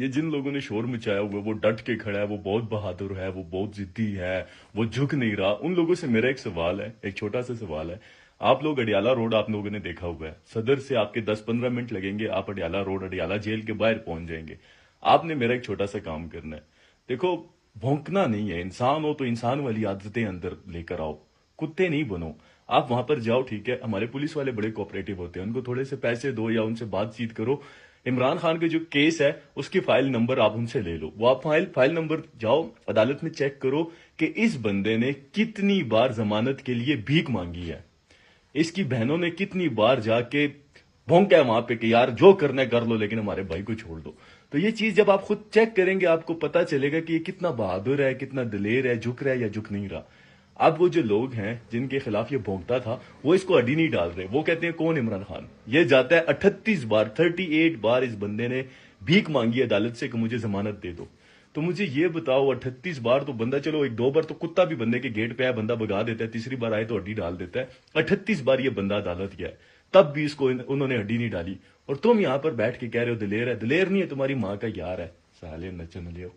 یہ جن لوگوں نے شور مچایا ہوا ہے وہ ڈٹ کے کھڑا ہے، وہ بہت بہادر ہے، وہ بہت ضدی ہے، وہ جھک نہیں رہا، ان لوگوں سے میرا ایک سوال ہے، ایک چھوٹا سا سوال ہے۔ آپ لوگ اڈیالہ روڈ آپ لوگوں نے دیکھا ہوا ہے، صدر سے آپ کے 10-15 منٹ لگیں گے، آپ اڈیالہ روڈ اڈیالہ جیل کے باہر پہنچ جائیں گے۔ آپ نے میرا ایک چھوٹا سا کام کرنا ہے، دیکھو، بھونکنا نہیں ہے، انسان ہو تو انسان والی عادتیں اندر لے کر آؤ، کتے نہیں بنو۔ آپ وہاں پر جاؤ، ٹھیک ہے، ہمارے پولیس والے بڑے کوآپریٹو ہوتے ہیں، ان کو تھوڑے سے پیسے دو یا ان سے بات چیت کرو۔ عمران خان کے جو کیس ہے اس کی فائل نمبر آپ ان سے لے لو، وہ آپ فائل نمبر جاؤ عدالت میں چیک کرو کہ اس بندے نے کتنی بار ضمانت کے لیے بھیک مانگی ہے، اس کی بہنوں نے کتنی بار جا کے بھونکا ہے وہاں پہ کہ یار جو کرنا ہے کر لو لیکن ہمارے بھائی کو چھوڑ دو۔ تو یہ چیز جب آپ خود چیک کریں گے آپ کو پتا چلے گا کہ یہ کتنا بہادر ہے، کتنا دلیر ہے، جھک رہا ہے یا جھک نہیں رہا۔ اب وہ جو لوگ ہیں جن کے خلاف یہ بھونکتا تھا وہ اس کو اڈی نہیں ڈال رہے، وہ کہتے ہیں کون عمران خان؟ یہ جاتا ہے 38 بار اس بندے نے بھیک مانگی عدالت سے کہ مجھے ضمانت دے دو۔ تو مجھے یہ بتاؤ، 38 بار تو بندہ، چلو 1-2 بار تو کتا بھی بندے کے گیٹ پہ آیا بندہ بگا دیتا ہے، تیسری بار آئے تو ہڈی ڈال دیتا ہے، 38 بار یہ بندہ عدالت گیا ہے تب بھی اس کو انہوں نے ہڈی نہیں ڈالی، اور تم یہاں پر بیٹھ کے کہہ رہے ہو دلیر ہے؟ دلیر نہیں ہے، تمہاری ماں کا یار ہے، سالے نچن لیو۔